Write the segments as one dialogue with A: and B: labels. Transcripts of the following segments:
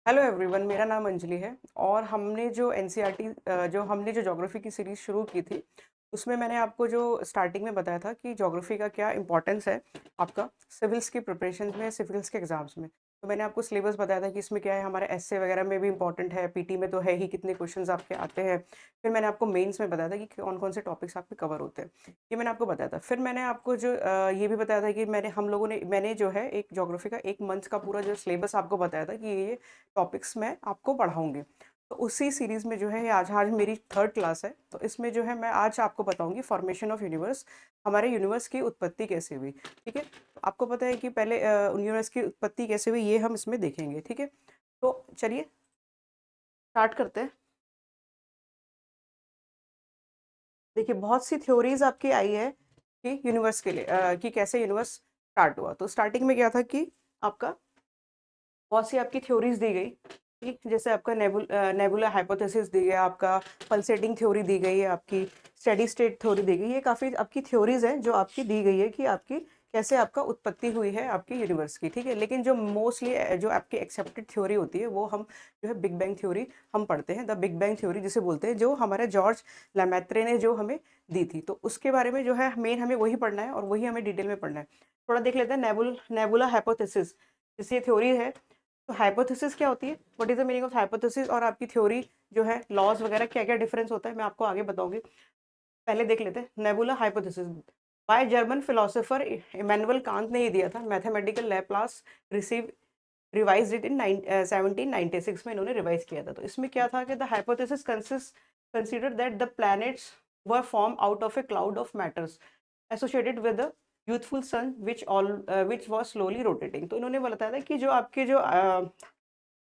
A: Hello everyone, मेरा नाम अंजलि है। और हमने जो एनसीईआरटी जो ज्योग्राफी की सीरीज़ शुरू की थी, उसमें मैंने आपको जो स्टार्टिंग में बताया था कि ज्योग्राफी का क्या इंपॉर्टेंस है आपका सिविल्स की प्रिपरेशन में, सिविल्स के एग्जाम्स में। तो मैंने आपको सिलेबस बताया था कि इसमें क्या है, हमारे एसए वगैरह में भी इंपॉर्टेंट है, पीटी में तो है ही, कितने क्वेश्चंस आपके आते हैं। फिर मैंने आपको मेंस में बताया था कि कौन कौन से टॉपिक्स आपके कवर होते हैं, ये मैंने आपको बताया था। फिर मैंने आपको जो ये भी बताया था कि मैंने जो है एक ज्योग्राफी का एक मंथ का पूरा जो सिलेबस आपको बताया था कि ये टॉपिक्स मैं आपको पढ़ाऊँगी। तो उसी सीरीज़ में जो है आज आज मेरी थर्ड क्लास है, तो इसमें जो है मैं आज आपको बताऊँगी फॉर्मेशन ऑफ यूनिवर्स, हमारे यूनिवर्स की उत्पत्ति कैसे हुई, ठीक है? तो आपको पता है कि पहले यूनिवर्स की उत्पत्ति कैसे हुई ये हम इसमें देखेंगे, ठीक है? तो चलिए स्टार्ट करते हैं। देखिए बहुत सी थ्योरीज़ आपकी आई है कि यूनिवर्स के लिए कि कैसे यूनिवर्स स्टार्ट हुआ। तो स्टार्टिंग में क्या था कि आपका बहुत सी आपकी थ्योरीज दी गई, ठीक, जैसे आपका नेबुला हाइपोथेसिस दी गया, आपका पल्सेटिंग थ्योरी दी गई है, आपकी स्टेडी स्टेट थ्योरी दी गई। ये काफ़ी आपकी थ्योरीज हैं जो आपकी दी गई है कि आपकी कैसे आपका उत्पत्ति हुई है आपकी यूनिवर्स की, ठीक है। लेकिन जो मोस्टली जो आपकी एक्सेप्टेड थ्योरी होती है वो हम जो है बिग बैंग थ्योरी हम पढ़ते हैं, द बिग बैंग थ्योरी जिसे बोलते हैं, जो हमारे जॉर्ज लैमेत्रे ने जो हमें दी थी। तो उसके बारे में जो है मेन हमें वही पढ़ना है और वही हमें डिटेल में पढ़ना है। थोड़ा देख लेते हैं नेबुला हाइपोथेसिस, जैसे ये थ्योरी है। तो हाइपोथेसिस क्या होती है, what is the meaning of hypothesis, और आपकी थ्योरी जो है लॉज वगैरह क्या क्या डिफरेंस होता है मैं आपको आगे बताऊंगी। पहले देख लेते हैं nebula hypothesis. By German philosopher Immanuel Kant ने ये दिया था। Mathematical Laplace receive revised it in 1796 में इन्होंने रिवाइज किया था। तो इसमें क्या था कि the hypothesis consider that the planets were form out of a cloud of matters associated with the youthful sun which was slowly rotating. तो इन्होंने बताया था कि जो आपके जो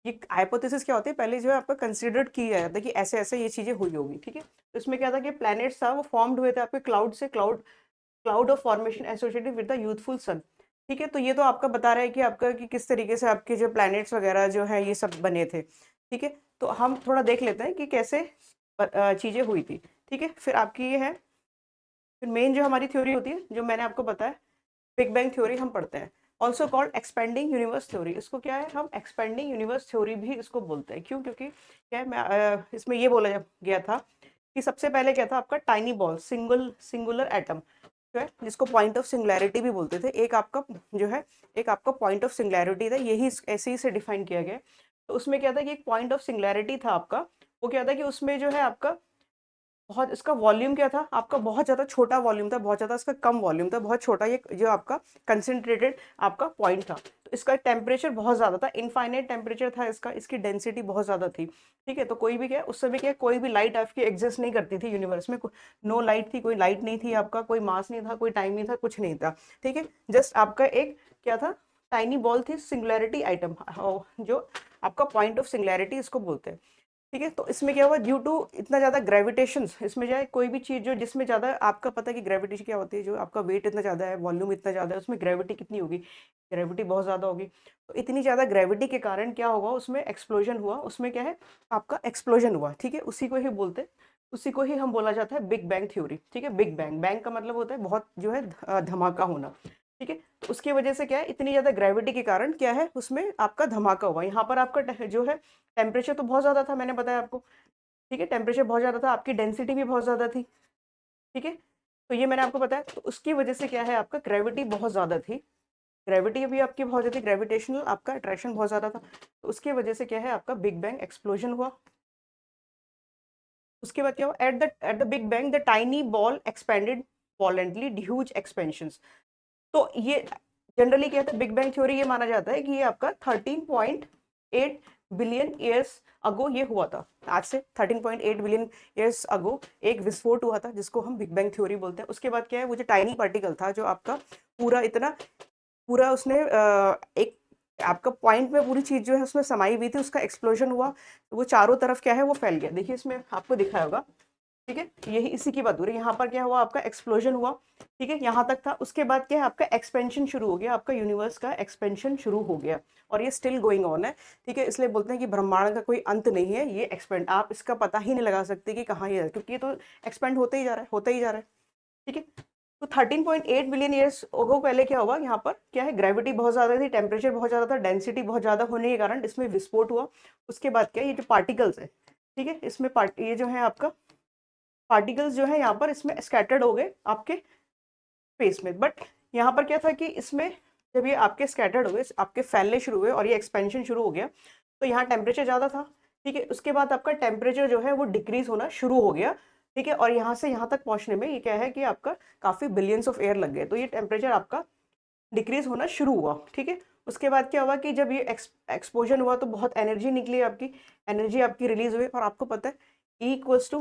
A: ये हाइपोथेसिस क्या होती है, पहले जो है आपका कंसिडर्ड किया जाता है कि ऐसे ऐसे ये चीजें हुई होगी, ठीक है। तो इसमें क्या था कि प्लैनेट्स था वो फॉर्म्ड हुए थे आपके क्लाउड से, cloud of formation associated with the youthful sun, ठीक है। तो ये तो आपका बता रहा है कि आपका कि किस तरीके से आपके जो प्लैनेट्स वगैरह जो है ये सब बने थे, ठीक है। तो हम थोड़ा देख लेते हैं कि कैसे चीजें हुई थी, ठीक है। फिर आपकी ये है, फिर मेन जो हमारी थ्योरी होती है जो मैंने आपको बताया, बिग बैंग थ्योरी हम पढ़ते हैं। Also called expanding universe theory. इसको क्या है, हम एक्सपेंडिंग यूनिवर्स थ्योरी भी इसको बोलते हैं। क्यों? क्योंकि क्या है, इसमें ये बोला गया था कि सबसे पहले क्या था आपका टाइनी बॉल सिंगुलर एटम जो है, जिसको पॉइंट ऑफ सिंगुलैरिटी भी बोलते थे। एक आपका जो है एक आपका पॉइंट ऑफ सिंगुलैरिटी था, यही ऐसे ही से डिफाइन किया गया है। तो उसमें क्या था कि एक पॉइंट ऑफ सिंगुलैरिटी था आपका। वो क्या था कि उसमें जो है आपका बहुत इसका वॉल्यूम क्या था आपका, बहुत ज़्यादा छोटा वॉल्यूम था, बहुत ज़्यादा इसका कम वॉल्यूम था, बहुत छोटा ये जो आपका कंसंट्रेटेड आपका पॉइंट था। तो इसका टेम्परेचर बहुत ज़्यादा था, इनफाइनाइट टेम्परेचर था इसका, इसकी डेंसिटी बहुत ज़्यादा थी, ठीक है। तो कोई भी क्या उस समय क्या कोई भी लाइट आपकी एग्जिस्ट नहीं करती थी यूनिवर्स में। नो लाइट थी, कोई लाइट नहीं थी आपका, कोई मास नहीं था, कोई टाइम नहीं था, कुछ नहीं था, ठीक है। जस्ट आपका एक क्या था, टाइनी बॉल थी, सिंगुलैरिटी आइटम, जो आपका पॉइंट ऑफ सिंगुलैरिटी इसको बोलते हैं, ठीक है। तो इसमें क्या हुआ, ड्यू टू इतना ज़्यादा ग्रेविटेशन, इसमें जो है कोई भी चीज़ जो जिसमें ज़्यादा आपका पता है कि ग्रेविटेशन क्या होती है, जो आपका वेट इतना ज़्यादा है, वॉल्यूम इतना ज़्यादा है, उसमें ग्रेविटी कितनी होगी, ग्रेविटी बहुत ज़्यादा होगी। तो इतनी ज़्यादा ग्रेविटी के कारण क्या होगा, उसमें एक्सप्लोजन हुआ, उसमें क्या है आपका एक्सप्लोजन हुआ, ठीक है। उसी को ही बोलते हैं, उसी को ही हम बोला जाता है बिग बैंग थ्योरी, ठीक है। बिग बैंग, बैंग का मतलब होता है बहुत जो है धमाका होना, ठीक है। तो उसकी वजह से क्या है, इतनी ज़्यादा ग्रेविटी के कारण क्या है उसमें आपका धमाका हुआ। यहाँ पर आपका जो है टेम्परेचर तो बहुत ज़्यादा था, मैंने बताया आपको, ठीक है। टेम्परेचर बहुत ज़्यादा था, आपकी डेंसिटी भी बहुत ज़्यादा थी, ठीक है। तो ये मैंने आपको बताया। तो उसकी वजह से क्या है आपका ग्रेविटी बहुत ज़्यादा थी, ग्रेविटी भी आपकी बहुत ज़्यादा थी, ग्रेविटेशनल आपका अट्रैक्शन बहुत ज़्यादा था। तो उसकी वजह से क्या है आपका बिग बैंग एक्सप्लोजन हुआ। उसके बाद क्या हुआ, at the big bang the tiny ball expanded voluntarily huge expansions. तो ये जनरली क्या था, बिग बैंग थ्योरी ये माना जाता है कि ये आपका 13.8 बिलियन ईयर्स अगो ये हुआ था। आज से 13.8 बिलियन ईयर्स अगो एक विस्फोट हुआ था, जिसको हम बिग बैंग थ्योरी बोलते हैं। उसके बाद क्या है, वो जो टाइनी पार्टिकल था जो आपका पूरा इतना पूरा उसने एक आपका पॉइंट में पूरी चीज जो है उसमें समाई हुई थी, उसका एक्सप्लोजन हुआ। वो चारों तरफ क्या है वो फैल गया। देखिए इसमें आपको दिखाया होगा, ठीक है। यही इसी की बात हो रही है। यहाँ पर क्या हुआ आपका एक्सप्लोजन हुआ, ठीक है, यहाँ तक था। उसके बाद क्या है आपका एक्सपेंशन शुरू हो गया, आपका यूनिवर्स का एक्सपेंशन शुरू हो गया, और ये स्टिल गोइंग ऑन है, ठीक है। इसलिए बोलते हैं कि ब्रह्मांड का कोई अंत नहीं है, ये एक्सपेंड आप इसका पता ही नहीं लगा सकते कि कहाँ ये है, क्योंकि ये तो एक्सपेंड होते ही जा रहा है, होता ही जा रहा है, ठीक है। तो 13.8 बिलियन ईयर्स अगो पहले क्या हुआ, यहाँ पर क्या है, ग्रेविटी बहुत ज्यादा थी, टेम्परेचर बहुत ज्यादा था, डेंसिटी बहुत ज्यादा होने के कारण इसमें विस्फोट हुआ। उसके बाद क्या, ये जो पार्टिकल्स है, ठीक है, इसमें ये जो है आपका पार्टिकल्स जो है यहाँ पर इसमें स्कैटर्ड हो गए आपके स्पेस में। बट यहाँ पर क्या था कि इसमें जब ये आपके स्कैटर्ड हुए, आपके फैलने शुरू हुए और ये एक्सपेंशन शुरू हो गया, तो यहाँ टेम्परेचर ज़्यादा था, ठीक है। उसके बाद आपका टेम्परेचर जो है वो डिक्रीज होना शुरू हो गया, ठीक है। और यहाँ से यहाँ तक पहुँचने में ये क्या है कि आपका काफ़ी बिलियंस ऑफ एयर लग गए, तो ये टेम्परेचर आपका डिक्रीज होना शुरू हुआ, ठीक है। उसके बाद क्या हुआ कि जब ये एक्सपोजन हुआ तो बहुत एनर्जी निकली, आपकी एनर्जी आपकी रिलीज हुई। और आपको पता है E इक्वल्स टू,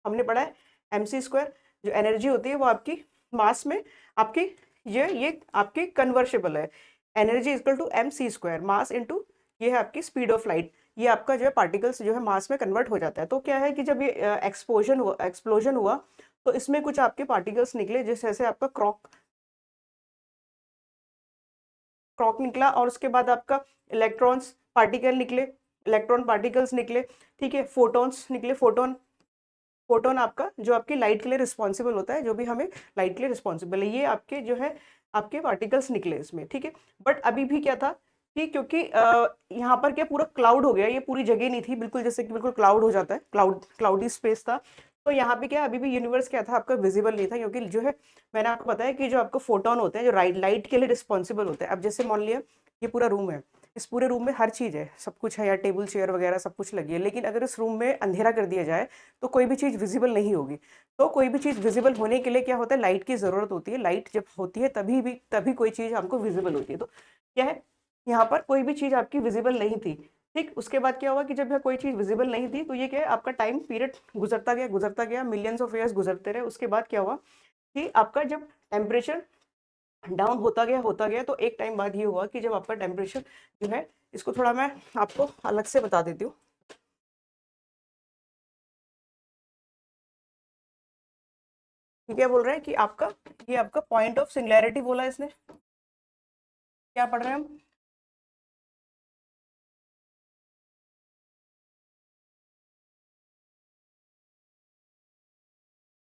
A: हमने पढ़ा है mc², जो एनर्जी होती है वो आपकी मास में आपकी ये आपकी कन्वर्सेबल है। Energy equal to mc², mass into ये है आपकी स्पीड ऑफ लाइट। ये आपका जो है पार्टिकल्स जो है मास में कन्वर्ट हो जाता है। तो क्या है कि जब ये एक्सप्लोजन हुआ तो इसमें कुछ आपके पार्टिकल्स निकले, जैसे आपका क्रॉक निकला, और उसके बाद आपका इलेक्ट्रॉन्स पार्टिकल निकले, इलेक्ट्रॉन पार्टिकल्स निकले, ठीक है। फोटॉन्स निकले, फोटोन आपका जो आपकी लाइट के लिए रिस्पॉन्सिबल होता है, जो भी हमें लाइट के लिए रिस्पॉन्सिबल है, ये आपके जो है आपके पार्टिकल्स निकले इसमें, ठीक है। बट अभी भी क्या था कि क्योंकि यहाँ पर क्या पूरा क्लाउड हो गया, ये पूरी जगह नहीं थी बिल्कुल, जैसे कि बिल्कुल क्लाउड हो जाता है, क्लाउडी स्पेस था। तो यहाँ पे क्या अभी भी यूनिवर्स क्या था आपका विजिबल नहीं था, क्योंकि जो है मैंने आपको बताया कि जो आपको फोटोन होते हैं जो लाइट के लिए रिस्पॉन्सिबल होते हैं। अब जैसे मान लिया ये पूरा रूम है, इस पूरे रूम में हर चीज़ है, सब कुछ है, या टेबल चेयर वगैरह सब कुछ लगी है, लेकिन अगर इस रूम में अंधेरा कर दिया जाए तो कोई भी चीज़ विजिबल नहीं होगी। तो कोई भी चीज़ विजिबल होने के लिए क्या होता है, लाइट की ज़रूरत होती है। लाइट जब होती है तभी कोई चीज़ हमको विजिबल होती है। तो क्या है, यहाँ पर कोई भी चीज़ आपकी विजिबल नहीं थी, ठीक। उसके बाद क्या हुआ कि जब यह कोई चीज़ विजिबल नहीं थी तो ये क्या है, आपका टाइम पीरियड गुजरता गया, मिलियंस ऑफ ईयर्स गुजरते रहे। उसके बाद क्या हुआ कि आपका जब टेम्परेचर डाउन होता गया तो एक टाइम बाद ये हुआ कि जब आपका टेम्परेचर जो है, इसको थोड़ा मैं आपको अलग से बता देती हूँ। क्या बोल रहा है कि आपका ये आपका पॉइंट ऑफ सिंगुलैरिटी बोला इसने, क्या पढ़ रहे हैं हम,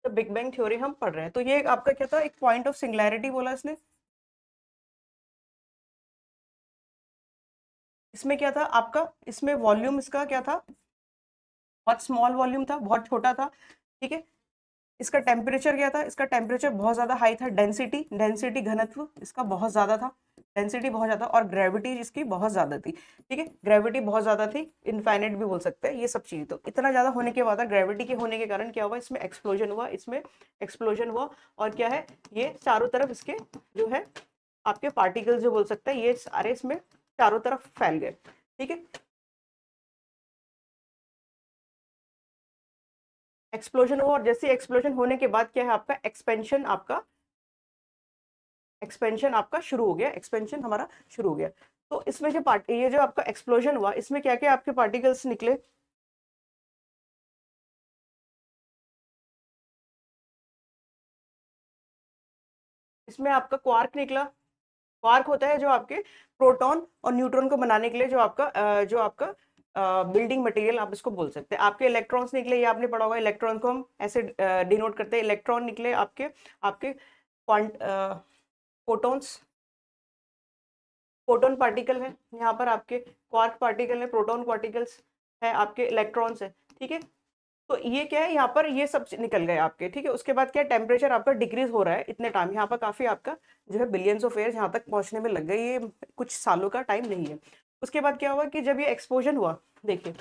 A: तो बिग बैंग थ्योरी हम पढ़ रहे हैं। तो ये आपका क्या था, एक पॉइंट ऑफ सिंगुलैरिटी बोला इसने। इसमें क्या था आपका, इसमें वॉल्यूम इसका क्या था, बहुत स्मॉल वॉल्यूम था, बहुत छोटा था, ठीक है। इसका टेम्परेचर क्या था, इसका टेम्परेचर बहुत ज्यादा हाई था। डेंसिटी घनत्व इसका बहुत ज्यादा था, डेंसिटी बहुत ज्यादा, और ग्रेविटी इसकी बहुत ज्यादा थी, ठीक है। ग्रेविटी बहुत ज्यादा थी, इनफाइनाइट भी बोल सकते हैं ये सब चीज। तो इतना ज्यादा होने के बाद ग्रेविटी के होने के कारण क्या हुआ, इसमें एक्सप्लोजन हुआ। और क्या है, ये चारों तरफ इसके जो है आपके पार्टिकल्स जो बोल सकते हैं, ये सारे इसमें चारों तरफ फैल गए, ठीक है। एक्सप्लोजन हुआ, और जैसे एक्सप्लोजन होने के बाद क्या है, आपका एक्सपेंशन आपका शुरू हो गया, एक्सपेंशन हमारा शुरू हो गया। तो इसमें जो ये जो आपका एक्सप्लोजन हुआ, इसमें क्या क्या आपके पार्टिकल्स निकले, इसमें आपका क्वार्क निकला। क्वार्क होता है जो आपके प्रोटॉन और न्यूट्रॉन को बनाने के लिए जो आपका बिल्डिंग मटेरियल आप इसको बोल सकते हैं। आपके इलेक्ट्रॉन्स निकले, ये आपने पढ़ा होगा, इलेक्ट्रॉन को हम ऐसे डिनोट करते हैं, इलेक्ट्रॉन निकले आपके आपके फोटॉन्स, फोटोन पार्टिकल है यहाँ पर, आपके क्वार्क पार्टिकल है, प्रोटॉन पार्टिकल्स है, आपके इलेक्ट्रॉन्स है, ठीक है। तो ये क्या है, यहाँ पर ये सब निकल गए आपके, ठीक है। उसके बाद क्या, टेम्परेचर आपका डिक्रीज हो रहा है इतने टाइम, यहाँ पर काफी आपका जो है बिलियंस ऑफ ईयर्स यहाँ तक पहुंचने में लग गई, ये कुछ सालों का टाइम नहीं है। उसके बाद क्या हुआ कि जब ये एक्सपोजन हुआ, देखिए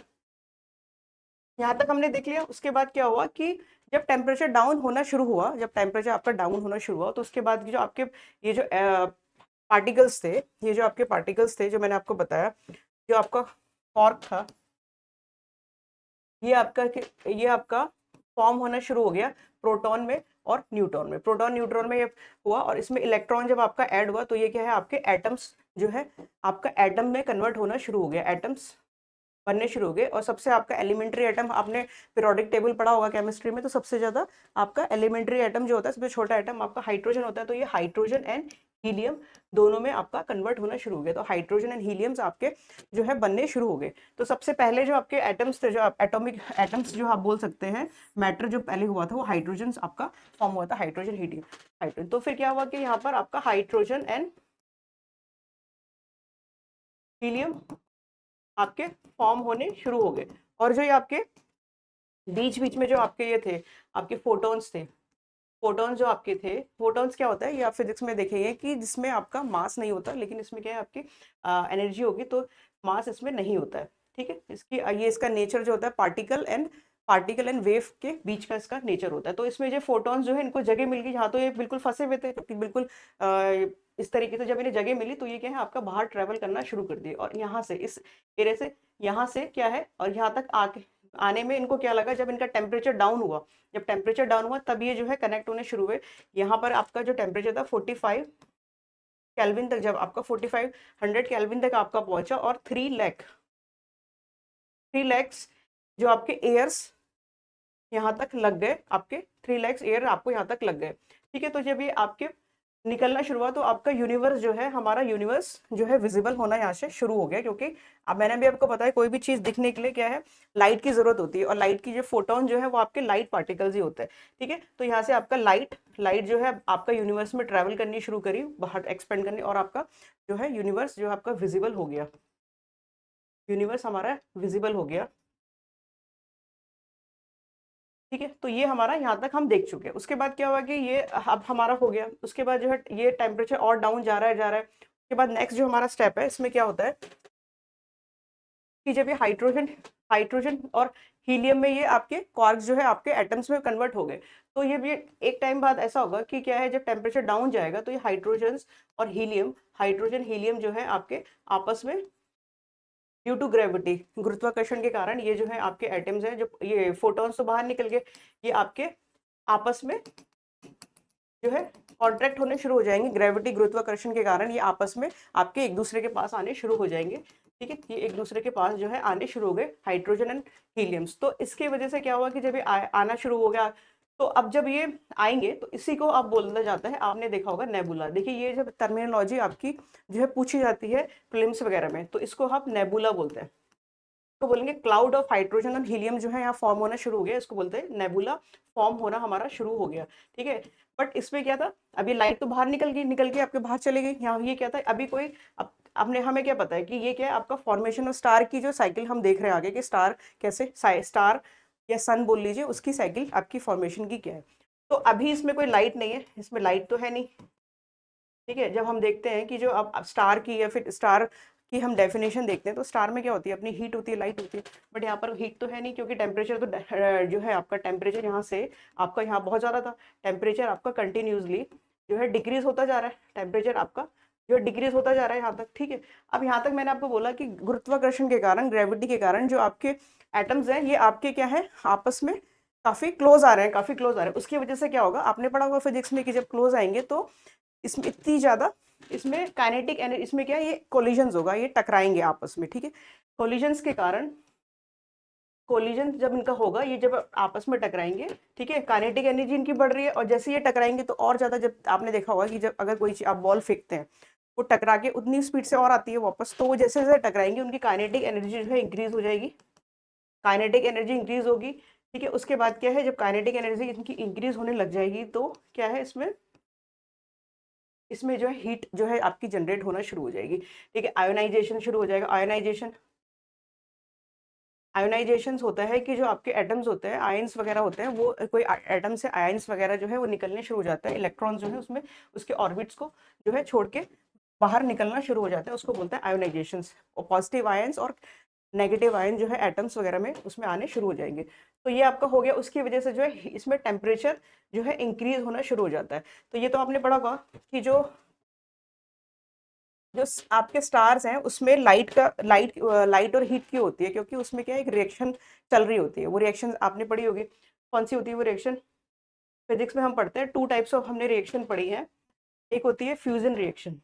A: यहाँ तक हमने देख लिया। उसके बाद क्या हुआ कि जब टेम्परेचर डाउन होना शुरू हुआ, जब टेम्परेचर आपका डाउन होना शुरू हुआ, तो उसके बाद जो आपके ये जो पार्टिकल्स थे, ये जो आपके पार्टिकल्स थे जो मैंने आपको बताया, जो आपका कॉर्क था, ये आपका फॉर्म होना शुरू हो गया प्रोटॉन में और न्यूट्रॉन में। प्रोटॉन न्यूट्रॉन में ये हुआ, और इसमें इलेक्ट्रॉन जब आपका ऐड हुआ तो ये क्या है, आपके एटम्स जो है आपका एटम में कन्वर्ट होना शुरू हो गया, एटम्स बनने शुरू हो गए। और सबसे आपका एलिमेंट्री एटम, आपने पीरियोडिक टेबल पढ़ा होगा केमिस्ट्री में, तो सबसे ज्यादा आपका एलिमेंट्री एटम जो होता है, सबसे छोटा एटम आपका हाइड्रोजन होता है। तो ये हाइड्रोजन एंड हीलियम, दोनों में आपका कन्वर्ट होना शुरू हो गया। तो हाइड्रोजन एंड हीलियम्स आपके जो है बनने शुरू हो गए। तो सबसे पहले जो आपके एटम्स थे, जो आप एटॉमिक एटम्स जो आप बोल सकते हैं, मैटर जो पहले हुआ था वो हाइड्रोजन आपका फॉर्म हुआ था, हाइड्रोजन हीलियम हाइड्रोजन। तो फिर क्या हुआ कि यहाँ पर आपका हाइड्रोजन एंड हीलियम आपके फॉर्म होने शुरू हो गए। और जो ये आपके बीच बीच में जो आपके ये थे, आपके फोटॉन्स थे, फोटॉन्स जो आपके थे, फोटॉन्स क्या होता है, ये आप फिजिक्स में देखेंगे कि जिसमें आपका मास नहीं होता, लेकिन इसमें क्या है आपकी एनर्जी होगी, तो मास इसमें नहीं होता है। ठीक है, इसकी ये इसका नेचर जो होता है पार्टिकल एंड वेव के बीच का इसका नेचर होता है। तो इसमें जो फोटॉन्स जो है इनको जगह मिल गई, यहाँ तो ये बिल्कुल फंसे हुए थे बिल्कुल इस तरीके से। जब इन्हें जगह मिली तो ये क्या है आपका बाहर ट्रेवल करना शुरू कर दिए, और यहाँ से इस एरिया से यहाँ से क्या है और यहाँ तक आके आने में इनको क्या लगा, जब इनका टेम्परेचर डाउन हुआ, जब टेम्परेचर डाउन हुआ तब ये जो है कनेक्ट होने शुरू हुए। यहाँ पर आपका जो टेम्परेचर था 45 केल्विन तक, जब आपका 4500 केल्विन तक आपका पहुंचा, और 3 लैक्स जो आपके एयर्स यहाँ तक लग गए, आपके 3 लैक्स एयर आपको यहाँ तक लग गए। ठीक है, तो जब ये आपके निकलना शुरू हुआ तो आपका यूनिवर्स जो है, हमारा यूनिवर्स जो है विजिबल होना यहाँ से शुरू हो गया। क्योंकि अब मैंने भी आपको बताया कोई भी चीज दिखने के लिए क्या है, लाइट की जरूरत होती है, और लाइट की जो फोटोन जो है वो आपके लाइट पार्टिकल्स ही होते हैं। ठीक है, तो यहाँ से आपका लाइट जो है आपका यूनिवर्स में ट्रेवल करनी शुरू करी, बाहर एक्सपेंड करनी, और आपका जो है यूनिवर्स जो आपका विजिबल हो गया, यूनिवर्स हमारा विजिबल हो गया। ठीक है, तो ये हमारा यहाँ तक हम देख चुके हैं। उसके बाद क्या हुआ कि ये अब हमारा हो गया। उसके बाद जो है ये टेम्परेचर और डाउन जा रहा है उसके बाद नेक्स्ट जो हमारा स्टेप है, इसमें क्या होता है कि जब ये हाइड्रोजन हाइड्रोजन और हीलियम में ये आपके क्वार्क्स जो है आपके एटम्स में कन्वर्ट हो गए, तो ये भी एक टाइम बाद ऐसा होगा कि क्या है, जब टेम्परेचर डाउन जाएगा तो ये हाइड्रोजन हीलियम जो है आपके आपस में ड्यू टू ग्रेविटी, गुरुत्वाकर्षण के कारण ये जो है आपके एटम्स हैं, जो ये फोटॉन्स तो बाहर निकल गए, ये आपके आपस में जो है कॉन्ट्रैक्ट होने शुरू हो जाएंगे। ग्रेविटी, गुरुत्वाकर्षण के कारण ये आपस में आपके एक दूसरे के पास आने शुरू हो जाएंगे। ठीक है, ये एक दूसरे के पास जो है आने शुरू हो गए, हाइड्रोजन एंड हीलियम्स। तो इसकी वजह से क्या हुआ कि जब ये आना शुरू हो गया, तो अब जब ये आएंगे तो इसी को आप बोला जाता है, आपने देखा होगा नेबुला। देखिए ये जब टर्मिनोलॉजी आपकी जो है पूछी जाती है प्रीलिम्स वगैरह में, तो इसको आप नेबुला बोलते हैं। तो बोलेंगे क्लाउड ऑफ हाइड्रोजन और हीलियम जो है यहाँ फॉर्म होना शुरू हो गया, इसको बोलते हैं नेबुला फॉर्म होना हमारा शुरू हो गया। ठीक है, बट इसमें क्या था, अभी लाइट तो बाहर निकल के आपके बाहर चले गई। यहाँ ये क्या था, अभी कोई आपने हमें क्या पता है कि ये क्या है आपका फॉर्मेशन ऑफ स्टार की जो साइकिल हम देख रहे हैं आगे, कि स्टार कैसे, स्टार या सन बोल लीजिए, उसकी साइकिल आपकी फॉर्मेशन की क्या है। तो अभी इसमें कोई लाइट नहीं है, इसमें लाइट तो है नहीं। ठीक है, जब हम देखते हैं कि जो अब स्टार की या फिर स्टार की हम डेफिनेशन देखते हैं, तो स्टार में क्या होती है, अपनी हीट होती है, लाइट होती है, बट यहाँ पर हीट तो है नहीं, क्योंकि टेम्परेचर तो जो है आपका टेम्परेचर यहाँ से आपका यहाँ बहुत ज़्यादा था, टेम्परेचर आपका कंटिन्यूसली जो है डिक्रीज होता जा रहा है, टेम्परेचर आपका जो डिक्रीज होता जा रहा है यहाँ तक। ठीक है, अब यहाँ तक मैंने आपको बोला कि गुरुत्वाकर्षण के कारण, ग्रेविटी के कारण जो आपके एटम्स हैं ये आपके क्या है आपस में काफी क्लोज आ रहे हैं, काफी क्लोज आ रहे हैं। उसकी वजह से क्या होगा, आपने पढ़ा होगा फिजिक्स में कि जब क्लोज आएंगे तो इसमें इतनी ज्यादा, इसमें काइनेटिक एनर्जी, इसमें क्या है ये कोलिजन्स होगा, ये टकराएंगे आपस में। ठीक है, कोलिजन्स के कारण, कोलिजन जब इनका होगा, ये जब आपस में टकराएंगे, ठीक है, काइनेटिक एनर्जी इनकी बढ़ रही है, और जैसे ये टकराएंगे तो और ज्यादा, जब आपने देखा होगा कि जब अगर कोई चीज आप बॉल फेंकते हैं, वो टकरा के उतनी स्पीड से और आती है वापस, तो वो जैसे जैसे टकराएंगे उनकी काइनेटिक एनर्जी जो है इंक्रीज हो जाएगी, काइनेटिक एनर्जी इंक्रीज होगी। ठीक है, उसके बाद क्या है, जब काइनेटिक एनर्जी इनकी इंक्रीज होने लग जाएगी तो क्या है, इसमें जो है हीट जो है आपकी जनरेट होना शुरू हो जाएगी। ठीक है, आयोनाइजेशन शुरू हो जाएगा। आयोनाइजेशन होता है कि जो आपके एटम्स होते हैं, आयंस वगैरह होते हैं, वो कोई एटम से आयंस वगैरह जो है वो निकलने शुरू हो जाता है, इलेक्ट्रॉन जो है उसमें उसके ऑर्बिट्स को जो है छोड़ के बाहर निकलना शुरू हो जाता है, उसको बोलते हैं आयोनाइजेशन। और पॉजिटिव आयंस और नेगेटिव आयन जो है एटम्स वगैरह में उसमें आने शुरू हो जाएंगे। तो ये आपका हो गया, उसकी वजह से जो है इसमें टेम्परेचर जो है इंक्रीज होना शुरू हो जाता है। तो ये तो आपने पढ़ा होगा कि जो जो आपके स्टार्स हैं उसमें लाइट और हीट की होती है, क्योंकि उसमें क्या है, एक रिएक्शन चल रही होती है। वो रिएक्शन आपने पढ़ी होगी, कौन सी होती है वो रिएक्शन, फिजिक्स में हम पढ़ते हैं, 2 टाइप्स ऑफ हमने रिएक्शन पढ़ी है। एक होती है फ्यूजन रिएक्शन,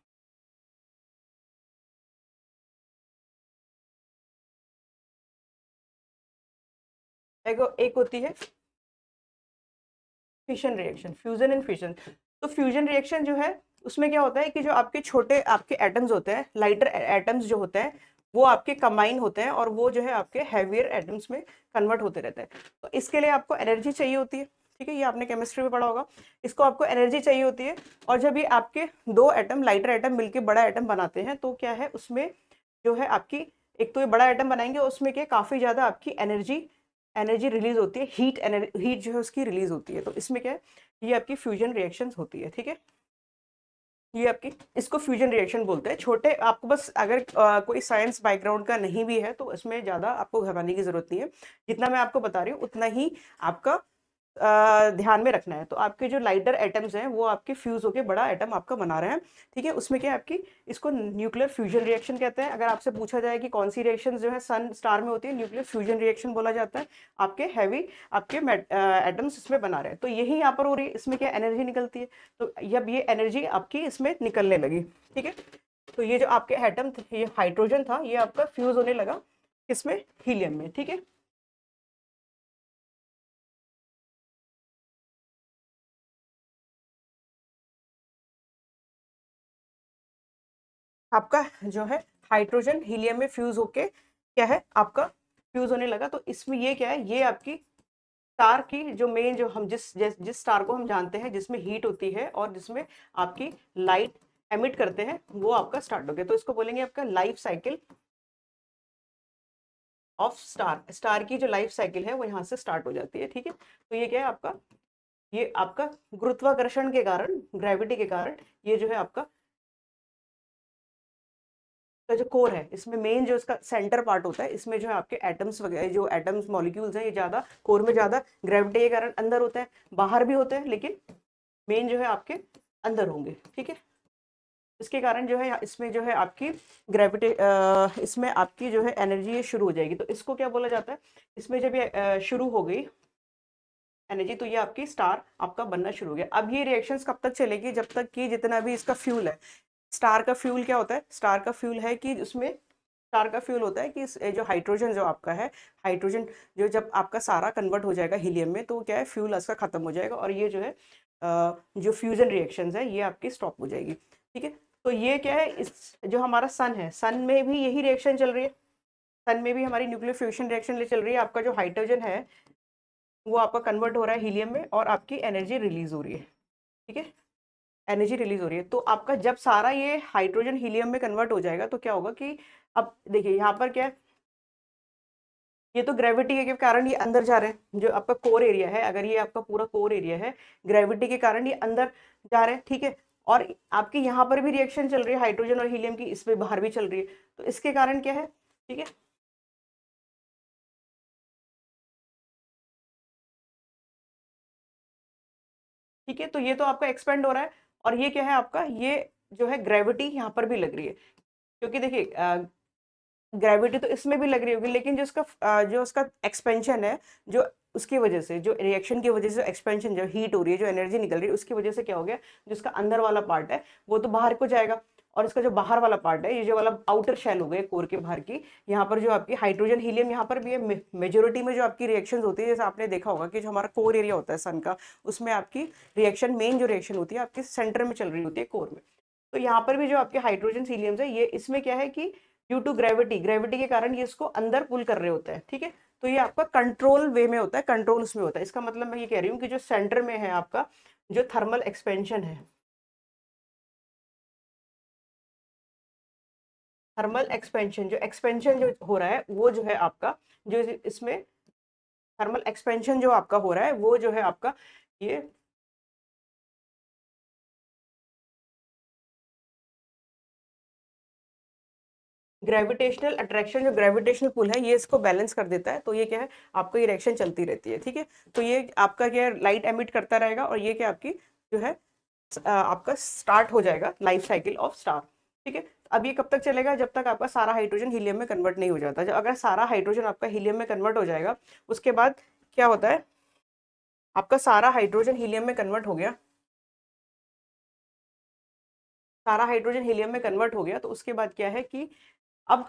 A: एक होती है fission reaction, fusion and fission. तो फ्यूजन रिएक्शन जो है उसमें क्या होता है कि जो आपके छोटे आपके एटम्स होते हैं, लाइटर एटम्स जो होते हैं, वो आपके कंबाइन होते हैं और वो जो है आपके हैवियर एटम्स में कन्वर्ट होते रहते हैं। तो इसके लिए आपको एनर्जी चाहिए होती है, ठीक है, ये आपने केमिस्ट्री में पढ़ा होगा। इसको आपको एनर्जी चाहिए होती है, और जब ये आपके दो एटम, लाइटर एटम मिलके बड़ा एटम बनाते हैं, तो क्या है उसमें जो है आपकी, एक तो ये बड़ा एटम बनाएंगे, उसमें क्या काफी ज्यादा आपकी एनर्जी एनर्जी रिलीज होती है, हीट जो है उसकी रिलीज होती है। तो इसमें क्या है, ये आपकी फ्यूजन रिएक्शंस होती है, ठीक है। ये आपकी, इसको फ्यूजन रिएक्शन बोलते हैं। छोटे आपको बस अगर कोई साइंस बैकग्राउंड का नहीं भी है तो इसमें ज़्यादा आपको घबराने की ज़रूरत नहीं है। जितना मैं आपको बता रही हूँ उतना ही आपका ध्यान में रखना है। तो आपके जो लाइटर एटम्स हैं वो आपके फ्यूज होके बड़ा एटम आपका बना रहे हैं, ठीक है। उसमें क्या है आपकी, इसको न्यूक्लियर फ्यूजन रिएक्शन कहते हैं। अगर आपसे पूछा जाए कि कौन सी रिएक्शन जो है सन स्टार में होती है, न्यूक्लियर फ्यूजन रिएक्शन बोला जाता है। आपके हैवी आपके एटम्स इसमें बना रहे हैं, तो यही यहाँ पर हो रही है। इसमें क्या एनर्जी निकलती है, तो जब ये एनर्जी आपकी इसमें निकलने लगी, ठीक है, तो ये जो आपके एटम थे, ये हाइड्रोजन था, ये आपका फ्यूज होने लगा किसमें, हीलियम में, ठीक है। आपका जो है हाइड्रोजन हीलियम में फ्यूज होके क्या है आपका फ्यूज होने लगा। तो इसमें ये क्या है, ये आपकी स्टार की जो मेन, जो हम जिस स्टार को हम जानते हैं जिसमें हीट होती है और जिसमें आपकी लाइट एमिट करते हैं, वो आपका स्टार्ट हो गया। तो इसको बोलेंगे आपका life cycle of star. Star की जो लाइफ साइकिल है वो यहाँ से स्टार्ट हो जाती है, ठीक है। तो ये क्या है आपका, ये आपका गुरुत्वाकर्षण के कारण, ग्रेविटी के कारण, ये जो है आपका का जो कोर है, इसमें मेन जो इसका सेंटर पार्ट होता है, इसमें जो है आपके एटम्स वगैरह, जो एटम्स मॉलिक्यूल्स हैं, ये ज्यादा कोर में ज्यादा ग्रेविटी के कारण अंदर होते हैं। बाहर भी होते हैं लेकिन मेन जो है आपके अंदर होंगे, ठीक है। इसके कारण जो है इसमें जो है आपकी ग्रेविटी, इसमें आपकी जो है एनर्जी ये शुरू हो जाएगी। तो इसको क्या बोला जाता है, इसमें जब ये शुरू हो गई एनर्जी, तो ये आपकी स्टार आपका बनना शुरू हो गया। अब ये रिएक्शंस कब तक चलेगी, जब तक कि जितना भी इसका फ्यूल है, स्टार का फ्यूल क्या होता है, स्टार का फ्यूल है कि उसमें, स्टार का फ्यूल होता है कि जो हाइड्रोजन जो आपका है, हाइड्रोजन जो जब आपका सारा कन्वर्ट हो जाएगा हीलियम में, तो क्या है फ्यूल इसका खत्म हो जाएगा और ये जो है जो फ्यूजन रिएक्शंस है ये आपकी स्टॉप हो जाएगी, ठीक है। तो ये क्या है, इस जो हमारा सन है, सन में भी यही रिएक्शन चल रही है। सन में भी हमारी न्यूक्लियर फ्यूजन रिएक्शन चल रही है। आपका जो हाइड्रोजन है वो आपका कन्वर्ट हो रहा है हीलियम में और आपकी एनर्जी रिलीज हो रही है, ठीक है। एनर्जी रिलीज हो रही है। तो आपका जब सारा ये हाइड्रोजन हीलियम में कन्वर्ट हो जाएगा तो क्या होगा कि, अब देखिए यहाँ पर क्या है, ये तो ग्रेविटी के कारण ये अंदर जा रहे हैं। जो आपका कोर एरिया है, अगर ये आपका पूरा कोर एरिया है, ग्रेविटी के कारण ये अंदर जा रहे हैं, ठीक है। और आपकी यहाँ पर भी रिएक्शन चल रही है हाइड्रोजन और हीलियम की, इसमें बाहर भी चल रही है। तो इसके कारण क्या है, ठीक है, ठीक है। तो ये तो आपका एक्सपेंड हो रहा है, और ये क्या है आपका, ये जो है ग्रेविटी यहाँ पर भी लग रही है। क्योंकि देखिए ग्रेविटी तो इसमें भी लग रही होगी, लेकिन जो उसका जो उसका एक्सपेंशन है, जो उसकी वजह से, जो रिएक्शन की वजह से एक्सपेंशन, जो हीट हो रही है, जो एनर्जी निकल रही है, उसकी वजह से क्या हो गया, जो उसका अंदर वाला पार्ट है वो तो बाहर को जाएगा, और इसका जो बाहर वाला पार्ट है, ये जो वाला आउटर शेल हो गए कोर के बाहर की, यहाँ पर जो आपकी हाइड्रोजन हीलियम यहाँ पर भी है। मेजोरिटी में जो आपकी रिएक्शन होती है, जैसे आपने देखा होगा कि जो हमारा कोर एरिया होता है सन का, उसमें आपकी रिएक्शन, मेन जो रिएक्शन होती है आपके सेंटर में चल रही होती है, कोर में। तो यहाँ पर भी जो आपके हाइड्रोजन हीलियम्स है, ये इसमें क्या है कि ड्यू टू ग्रेविटी, ग्रेविटी के कारण ये इसको अंदर पुल कर रहे होते हैं, ठीक है। तो ये आपका कंट्रोल वे में होता है, कंट्रोल उसमें होता है। इसका मतलब मैं ये कह रही हूँ कि जो सेंटर में है आपका, जो थर्मल एक्सपेंशन है, थर्मल एक्सपेंशन, जो एक्सपेंशन जो हो रहा है वो जो है आपका, जो इसमें थर्मल एक्सपेंशन जो आपका हो रहा है वो जो है आपका, ये ग्रेविटेशनल अट्रैक्शन, जो ग्रेविटेशनल पुल है, ये इसको बैलेंस कर देता है। तो ये क्या है, आपको ये रिएक्शन चलती रहती है, ठीक है। तो ये आपका क्या है, लाइट एमिट करता रहेगा, और ये क्या आपकी जो है आपका स्टार्ट हो जाएगा लाइफ साइकिल ऑफ स्टार, ठीक है। अब ये कब तक चलेगा, जब तक आपका सारा हाइड्रोजन हीलियम में कन्वर्ट नहीं हो जाता। जब अगर सारा हाइड्रोजन आपका हीलियम में कन्वर्ट हो जाएगा, उसके बाद क्या होता है, आपका सारा हाइड्रोजन हीलियम में कन्वर्ट हो गया, सारा हाइड्रोजन हीलियम में कन्वर्ट हो गया, तो उसके बाद क्या है कि अब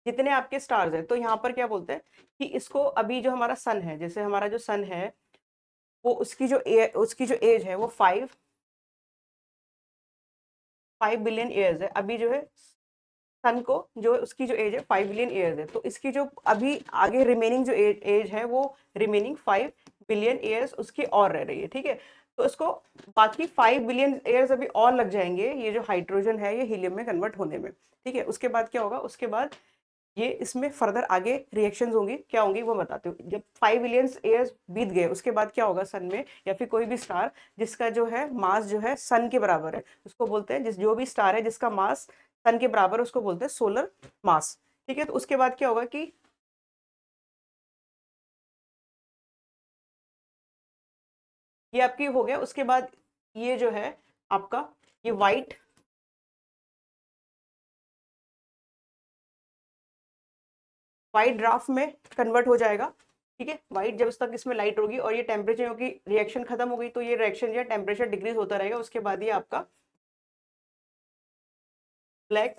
A: जितने आपके स्टार्स हैं, तो यहाँ पर क्या बोलते हैं कि इसको अभी जो हमारा सन है, जैसे हमारा जो सन है वो उसकी जो एज है वो 5 बिलियन ईयर्स है। अभी जो है सन को जो उसकी जो एज है 5 बिलियन ईयर्स है, तो इसकी जो अभी आगे रिमेनिंग जो एज है वो रिमेनिंग 5 बिलियन ईयर्स उसकी और रह रही है, ठीक है। तो इसको बाकी 5 बिलियन ईयर्स अभी और लग जाएंगे ये जो हाइड्रोजन है ये हीलियम में कन्वर्ट होने में, ठीक है। उसके बाद क्या होगा, उसके बाद ये इसमें फर्दर आगे रिएक्शंस होंगी, क्या होंगी वो बताते हो। जब 5 बिलियन ईयर्स बीत गए उसके बाद क्या होगा सन में या फिर कोई भी स्टार जिसका जो है मास जो है सन के बराबर है, उसको बोलते हैं, जिस जो भी स्टार है जिसका मास सन के बराबर है उसको बोलते हैं सोलर मास, ठीक है। तो उसके बाद क्या होगा कि ये आपकी हो गया। उसके बाद ये जो है आपका ये व्हाइट ड्राफ्ट में कन्वर्ट हो जाएगा, ठीक है। व्हाइट जब तक इसमें लाइट होगी और ये टेम्परेचर की रिएक्शन खत्म हो गई तो ये रिएक्शन जो है टेम्परेचर डिक्रीज होता रहेगा। उसके बाद ये आपका ब्लैक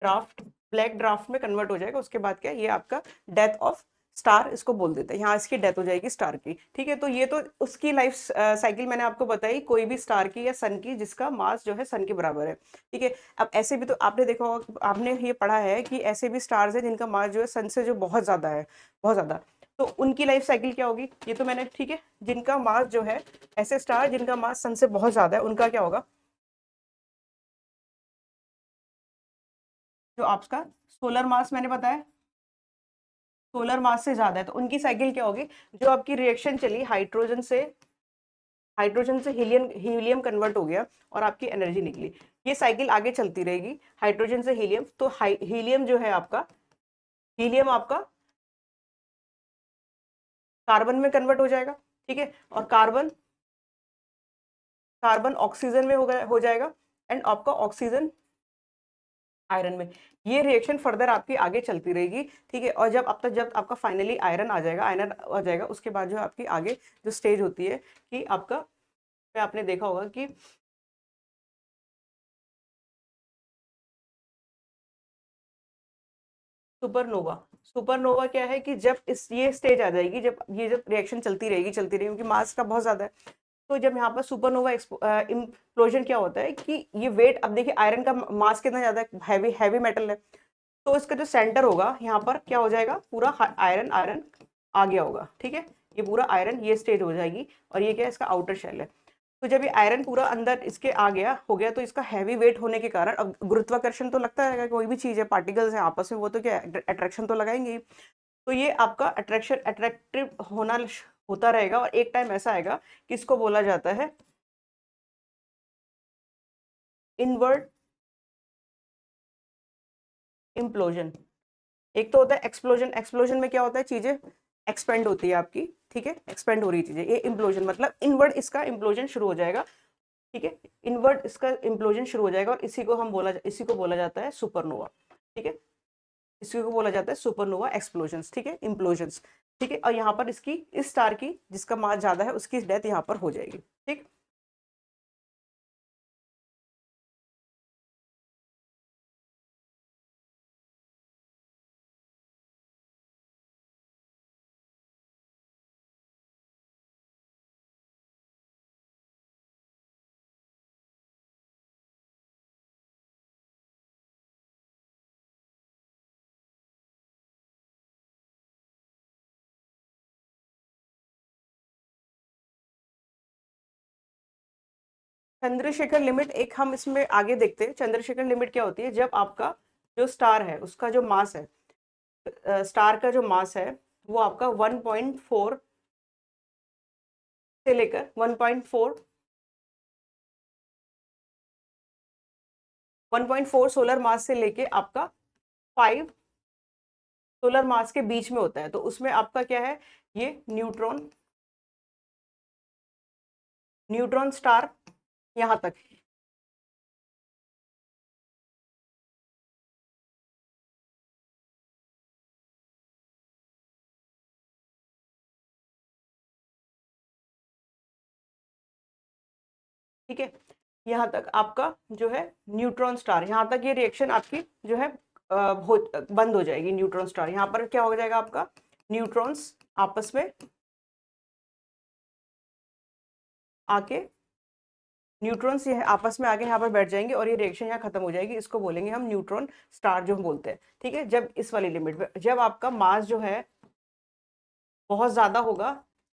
A: ड्राफ्ट ब्लैक ड्राफ्ट में कन्वर्ट हो जाएगा। उसके बाद क्या है, ये आपका डेथ ऑफ स्टार इसको बोल देते हैं, यहाँ इसकी डेथ हो जाएगी स्टार की, ठीक है। तो ये तो उसकी लाइफ साइकिल मैंने आपको बताई, कोई भी स्टार की या सन की जिसका मास जो है सन के बराबर है, ठीक है। अब ऐसे भी तो आपने देखा होगा, आपने ये पढ़ा है कि ऐसे भी स्टार्स है जिनका मास जो है सन से जो बहुत ज्यादा है, बहुत ज्यादा। तो उनकी लाइफ साइकिल क्या होगी, ये तो मैंने, ठीक है। जिनका मास जो है, ऐसे स्टार जिनका मास सन से बहुत ज्यादा है उनका क्या होगा, जो आपका सोलर मास मैंने बताया सोलर मास से ज्यादा है, तो उनकी साइकिल क्या होगी, जो आपकी रिएक्शन चली हाइड्रोजन से हीलियम हीलियम कन्वर्ट हो गया और आपकी एनर्जी निकली, ये साइकिल आगे चलती रहेगी हाइड्रोजन से हीलियम। तो हीलियम जो है आपका, हीलियम आपका कार्बन में कन्वर्ट हो जाएगा, ठीक है। और कार्बन कार्बन ऑक्सीजन में हो जाएगा, एंड आपका ऑक्सीजन आयरन में। ये रिएक्शन फर्दर आपकी आगे चलती रहेगी, ठीक है। और जब आपका फाइनली आयरन आ जाएगा उसके बाद जो आपकी आगे जो स्टेज होती है कि आपका, आपने देखा होगा कि सुपरनोवा सुपरनोवा क्या है कि जब इस ये स्टेज आ जाएगी, जब रिएक्शन चलती रहेगी क्योंकि मास का बहुत ज्यादा है। तो जब यहाँ पर सुपरनोवा इम्प्लोजन क्या होता है कि ये वेट, अब देखिए आयरन का मास कितना ज्यादा है, हैवी हैवी मेटल है। तो इसका जो सेंटर होगा यहाँ पर क्या हो जाएगा, पूरा आयरन आयरन आ गया होगा, ठीक है। ये पूरा आयरन ये स्टेज हो जाएगी और ये क्या है, इसका आउटर शेल है। तो जब ये आयरन पूरा अंदर इसके आ गया हो गया तो इसका हैवी वेट होने के कारण, अब गुरुत्वाकर्षण तो लगता रहेगा, कोई भी चीज है पार्टिकल्स है आपस में, वो तो क्या अट्रैक्शन तो लगाएंगे ही। तो ये आपका अट्रैक्टिव होता रहेगा और एक टाइम ऐसा आएगा कि इसको बोला जाता है इनवर्ट इम्प्लोजन। एक तो होता है एक्सप्लोजन, एक्सप्लोजन में क्या होता है, चीजें एक्सपेंड होती है आपकी, ठीक है, एक्सपेंड हो रही चीजें। ये इम्प्लोजन मतलब इनवर्ड इसका इम्प्लोजन शुरू हो जाएगा, ठीक है। इनवर्ट इसका इम्प्लोजन शुरू हो जाएगा और इसी को बोला जाता है सुपरनोवा, ठीक है। इसी को बोला जाता है सुपरनोवा एक्सप्लोजंस, ठीक है, इम्प्लोजंस, ठीक है। और यहाँ पर इसकी इस स्टार की जिसका मास ज्यादा है उसकी डेथ यहाँ पर हो जाएगी, ठीक। चंद्रशेखर लिमिट एक हम इसमें आगे देखते हैं। चंद्रशेखर लिमिट क्या होती है, जब आपका जो स्टार है उसका जो मास है, स्टार का जो मास है वो आपका 1.4 से लेकर 1.4 सोलर मास से लेके आपका 5 सोलर मास के बीच में होता है। तो उसमें आपका क्या है, ये न्यूट्रॉन न्यूट्रॉन स्टार यहाँ तक, ठीक है। यहाँ तक आपका जो है न्यूट्रॉन स्टार, यहाँ तक ये रिएक्शन आपकी जो है बंद हो जाएगी। न्यूट्रॉन स्टार यहाँ पर क्या हो जाएगा आपका, न्यूट्रॉन्स आपस में आके, न्यूट्रॉन्स ये आपस में आके यहाँ पर बैठ जाएंगे और ये रिएक्शन यहाँ खत्म हो जाएगी। इसको बोलेंगे हम न्यूट्रॉन स्टार जो हम बोलते हैं। ठीक है, जब इस वाली लिमिट पे, जब आपका मास जो है बहुत ज्यादा होगा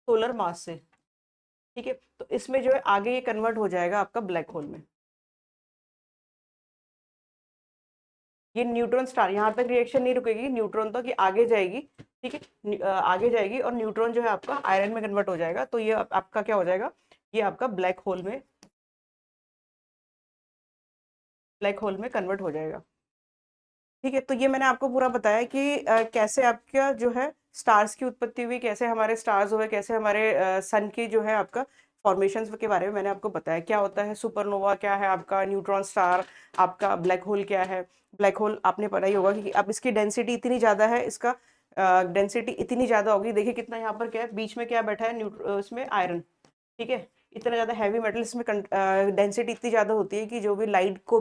A: सोलर मास से, ठीक है, तो इसमें जो है आगे ये कन्वर्ट हो जाएगा आपका ब्लैक होल में। ये न्यूट्रॉन स्टार यहाँ तक रिएक्शन नहीं रुकेगी, न्यूट्रॉन तक ये आगे जाएगी। ठीक है, आगे जाएगी और न्यूट्रॉन जो है आपका आयरन में कन्वर्ट हो जाएगा। तो ये आपका क्या हो जाएगा, ये आपका ब्लैक होल में कन्वर्ट हो जाएगा। ठीक है, तो ये मैंने आपको पूरा बताया कि कैसे आपका जो है स्टार्स की उत्पत्ति हुई, कैसे हमारे स्टार्स हुए, कैसे हमारे सन की जो है आपका फॉर्मेशंस के बारे में मैंने आपको बताया। क्या होता है सुपरनोवा, क्या है आपका न्यूट्रॉन स्टार, आपका ब्लैक होल क्या है। ब्लैक होल आपने पढ़ा ही होगा कि अब इसकी डेंसिटी इतनी ज़्यादा है, इसका डेंसिटी इतनी ज़्यादा होगी। देखिए कितना यहाँ पर क्या है, बीच में क्या बैठा है उसमें आयरन। ठीक है, इतना ज़्यादा हैवी मेटल इसमें डेंसिटी इतनी ज़्यादा होती है कि जो भी लाइट को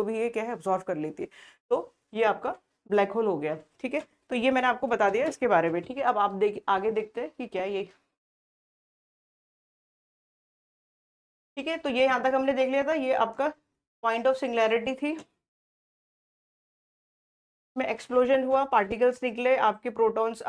A: भी ये क्या है अब्जॉर्व कर लेती है। तो ये आपका ब्लैक होल हो गया। ठीक है, तो ये मैंने आपको बता दिया इसके बारे में। ठीक है, अब आप आगे देखते हैं कि क्या है ये। ठीक है, तो ये यहाँ तक हमने देख लिया था, ये आपका पॉइंट ऑफ सिंगुलैरिटी थी। में एक्सप्लोजन हुआ, पार्टिकल्स निकले, आपके प्रोटॉन्स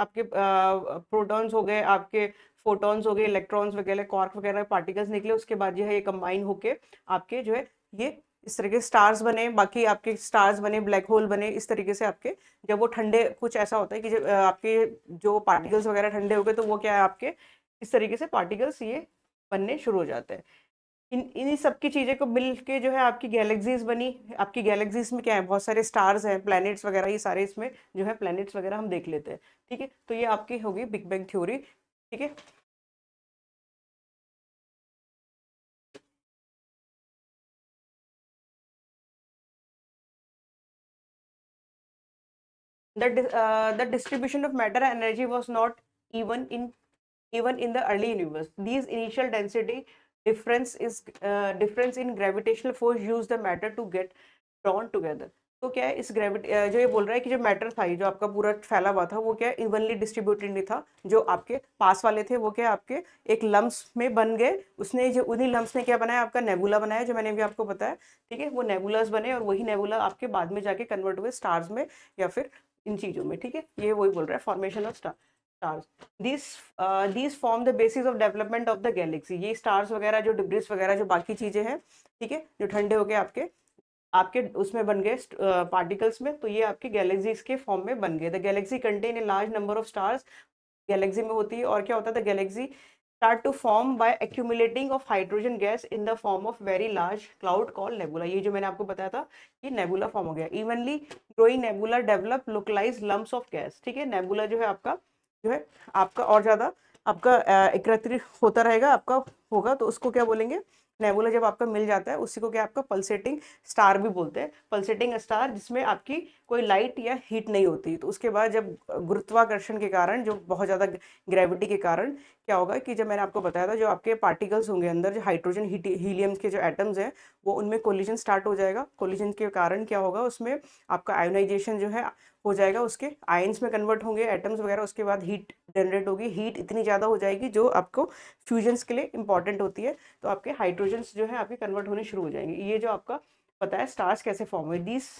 A: हो गए, आपके फोटॉन्स हो गए, इलेक्ट्रॉन्स वगैरह, क्वार्क वगैरह पार्टिकल्स निकले। उसके बाद जो है ये कंबाइन होके आपके जो है ये इस तरह के स्टार्स बने, बाकी आपके स्टार्स बने, ब्लैक होल बने। इस तरीके से आपके जब वो ठंडे, कुछ ऐसा होता है कि जब आपके जो पार्टिकल्स वगैरह ठंडे हो गए तो वो क्या है आपके इस तरीके से पार्टिकल्स ये बनने शुरू हो जाते हैं। इन्हीं सब की चीजें को मिल के जो है आपकी गैलेक्सीज बनी। आपकी गैलेक्सीज में क्या है, बहुत सारे स्टार्स हैं, प्लैनेट्स वगैरह, ये सारे इसमें जो है प्लैनेट्स वगैरह हम देख लेते हैं। ठीक है, तो ये आपकी होगी बिग बैंग थ्योरी। ठीक है, the distribution of matter and energy was not even in even in the early universe. These initial density difference in gravitational force use the matter to get drawn together. तो क्या है इस gravity जो ये बोल रहा है कि जो मैटर था, ये जो आपका पूरा फैला हुआ था, वो क्या इवनली डिस्ट्रीब्यूटेड नहीं था। जो आपके पास वाले थे वो क्या आपके एक लम्स में बन गए। उसने जो उन्हीं लम्स ने क्या बनाया, आपका नेबुला बनाया, जो मैंने भी आपको बताया। ठीक है, वो नेबुलास बने और वही नेबुला आपके बाद में जाके कन्वर्ट हुए स्टार्स में या फिर इन चीज़ों में। ठीक है, ये वही बोल रहा है formation of stars. These form the basis of development of the Galaxy. ये स्टार्स वगैरह जो डिब्रिस वगैरह जो बाकी चीज़ें हैं, ठीक है, जो ठंडे हो गए आपके आपके उसमें बन गए पार्टिकल्स में, तो ये आपके गैलेक्सीज के फॉर्म में बन गए। The galaxy contain a large number of stars. Galaxy में होती है और क्या होता है, the galaxy start to form by accumulating of hydrogen gas in the form of very large cloud call nebula. ये जो मैंने आपको बताया था ये नेबुला फॉर्म हो गया। Evenly growing nebula develop localize lumps of gas. ठीक है, नेबुला जो है आपका जो है आपका और ज्यादा आपका एकत्रित होता रहेगा, आपका होगा, तो उसको क्या बोलेंगे, नेबुला जब आपका मिल जाता है उसी को क्या आपका पल्सेटिंग स्टार भी बोलते हैं। पल्सेटिंग स्टार जिसमें आपकी कोई लाइट या हीट नहीं होती। तो उसके बाद जब गुरुत्वाकर्षण के कारण, जो बहुत ज़्यादा ग्रेविटी के कारण क्या होगा कि जब मैंने आपको बताया था जो आपके पार्टिकल्स होंगे अंदर, जो हाइड्रोजन हीलियम के जो एटम्स हैं वो उनमें कोलिजन स्टार्ट हो जाएगा। कोलिजन के कारण क्या होगा, उसमें आपका आयोनाइजेशन जो है हो जाएगा, उसके आयंस में कन्वर्ट होंगे एटम्स वगैरह। उसके बाद हीट जनरेट होगी, हीट इतनी ज़्यादा हो जाएगी जो आपको फ्यूजन्स के लिए इंपॉर्टेंट होती है। तो आपके हाइड्रोजन्स जो है आपके कन्वर्ट होने शुरू हो जाएंगे। ये जो आपका पता है स्टार्स कैसे फॉर्म हुए। These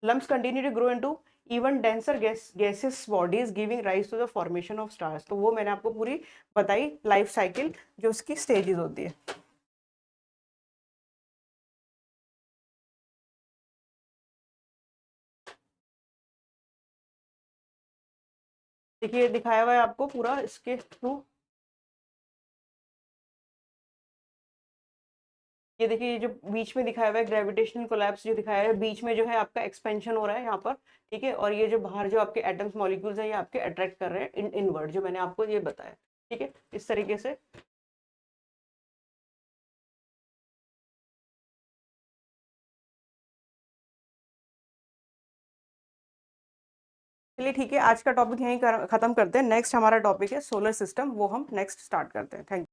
A: lumps continue to grow into even denser gaseous bodies giving rise to the formation of stars। तो वो मैंने आपको पूरी बताई लाइफ साइकिल जो उसकी स्टेजेस होती है। देखिए दिखाया हुआ है आपको पूरा इसके थ्रू। ये देखिए ये जो बीच में दिखाया हुआ है ग्रेविटेशनल कोलैप्स जो दिखाया है, बीच में जो है आपका एक्सपेंशन हो रहा है यहाँ पर। ठीक है, और ये जो बाहर जो आपके एटम्स मॉलिक्यूल्स हैं ये आपके अट्रैक्ट कर रहे हैं इनवर्ड, जो मैंने आपको ये बताया। ठीक है, इस तरीके से। चलिए ठीक है, आज का टॉपिक यहीं खत्म करते हैं। नेक्स्ट हमारा टॉपिक है सोलर सिस्टम, वो हम नेक्स्ट स्टार्ट करते हैं। Thank you.